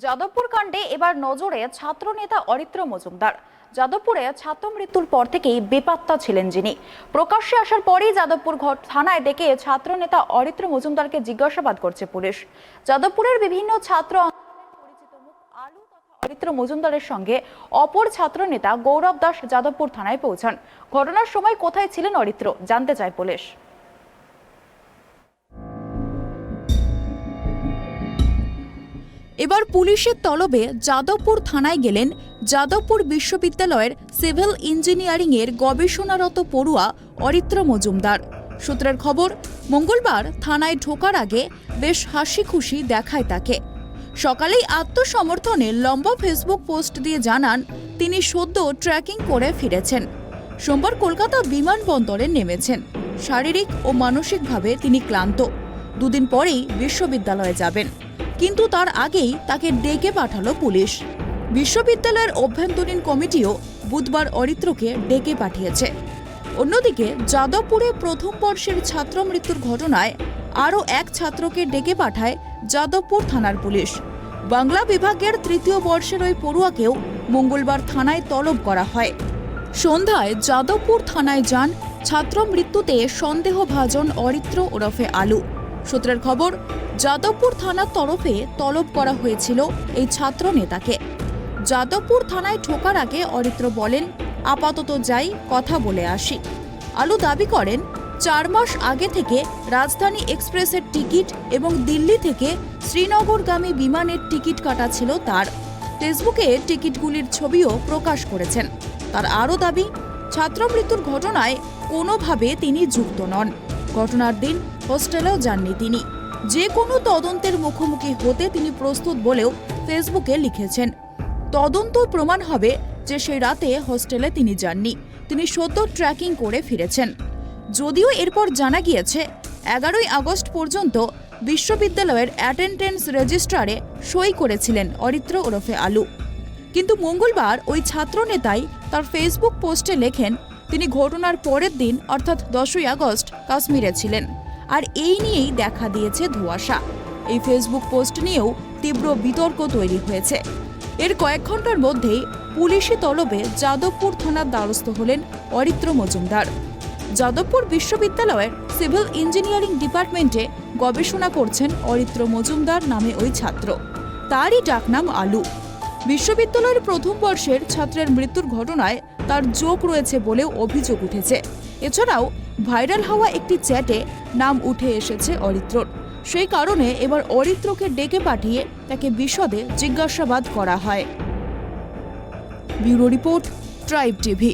যাদবপুর কাণ্ডে এবার নজরে ছাত্রনেতা অরিত্র মজুমদার। যাদবপুরে ছাত্র মৃত্যুর পর থেকেই বেপাত্তা ছিলেন যিনি। প্রকাশ্যে আসার পরেই যাদবপুর থানায় ডেকে ছাত্রনেতা অরিত্র মজুমদারকে জিজ্ঞাসাবাদ করছে পুলিশ। যাদবপুরের বিভিন্ন ছাত্র পরিচিত মুখ আলু তথা অরিত্র মজুমদারের সঙ্গে অপর ছাত্রনেতা গৌরব দাস যাদবপুর থানায় পৌঁছান। ঘটনার সময় কোথায় ছিলেন অরিত্র জানতে চায় পুলিশ। এবার পুলিশের তলবে যাদবপুর থানায় গেলেন যাদবপুর বিশ্ববিদ্যালয়ের সিভিল ইঞ্জিনিয়ারিং এর গবেষণারত পড়ুয়া অরিত্র মজুমদার। সূত্রের খবর, মঙ্গলবার থানায় ঢোকার আগে বেশ হাসি খুশি দেখায় তাকে। সকালেই আত্মসমর্থনে লম্বা ফেসবুক পোস্ট দিয়ে জানান তিনি সদ্য ট্রেকিং করে ফিরেছেন। সোমবার কলকাতা বিমানবন্দরে নেমেছেন। শারীরিক ও মানসিকভাবে তিনি ক্লান্ত। দুদিন পরেই বিশ্ববিদ্যালয়ে যাবেন, কিন্তু তার আগেই তাকে ডেকে পাঠালো পুলিশ। বিশ্ববিদ্যালয়ের অভ্যন্তরীণ কমিটিও বুধবার অরিত্রকে ডেকে পাঠিয়েছে। অন্যদিকে যাদবপুরে প্রথম বর্ষের ছাত্র মৃত্যুর ঘটনায় আরও এক ছাত্রকে ডেকে পাঠায় যাদবপুর থানার পুলিশ। বাংলা বিভাগের তৃতীয় বর্ষের ওই পড়ুয়াকেও মঙ্গলবার থানায় তলব করা হয়। সন্ধ্যায় যাদবপুর থানায় যান ছাত্র মৃত্যুতে সন্দেহভাজন অরিত্র ওরফে আলু। সূত্রের খবর, যাদবপুর থানার তরফে তলব করা হয়েছিল এই ছাত্র নেতাকে। যাদবপুর থানায় ঢোকার আগে অরিত্র বলেন, আপাতত যাই, কথা বলে আসি। আলু দাবি করেন 4 মাস আগে থেকে রাজধানী এক্সপ্রেসের টিকিট এবং দিল্লি থেকে শ্রীনগরগামী বিমানের টিকিট কাটা ছিল তার। ফেসবুকে টিকিটগুলির ছবিও প্রকাশ করেছেন। তার আরও দাবি, ছাত্র মৃত্যুর ঘটনায় কোনোভাবে তিনি যুক্ত নন। ঘটনার দিন হোস্টেলেও যাননি তিনি। যে কোনো তদন্তের মুখোমুখি হতে তিনি প্রস্তুত বলেও ফেসবুকে লিখেছেন। তদন্ত প্রমাণ হবে যে সেই রাতে হোস্টেলে তিনি যাননি, তিনি সদ্য ট্রেকিং করে ফিরেছেন। যদিও এরপর জানা গিয়েছে 11ই আগস্ট পর্যন্ত বিশ্ববিদ্যালয়ের অ্যাটেন্ডেন্স রেজিস্ট্রারে সই করেছিলেন অরিত্র ওরফে আলু। কিন্তু মঙ্গলবার ওই ছাত্র নেতাই তার ফেসবুক পোস্টে লেখেন তিনি ঘটনার পরের দিন অর্থাৎ 10ই আগস্ট কাশ্মীরে ছিলেন। আর এই নিয়েই দেখা দিয়েছে ধোঁয়াশা। এই ফেসবুক পোস্ট নিয়েও তীব্র বিতর্ক তৈরি হয়েছে। এর কয়েক ঘন্টার মধ্যেই পুলিশি তলবে যাদবপুর থানার দ্বারস্থ হলেন অরিত্র মজুমদার। যাদবপুর বিশ্ববিদ্যালয়ের সিভিল ইঞ্জিনিয়ারিং ডিপার্টমেন্টে গবেষণা করছেন অরিত্র মজুমদার নামে ওই ছাত্র। তারই ডাকনাম আলু। বিশ্ববিদ্যালয়ের প্রথম বর্ষের ছাত্রের মৃত্যুর ঘটনায় তার যোগ রয়েছে বলেও অভিযোগ উঠেছে। এছাড়াও ভাইরাল হওয়া একটি চ্যাটে নাম উঠে এসেছে অরিত্রর। সেই কারণে এবার অরিত্রকে ডেকে পাঠিয়ে তাকে বিশদে জিজ্ঞাসাবাদ করা হয়। Bureau report, tribe TV.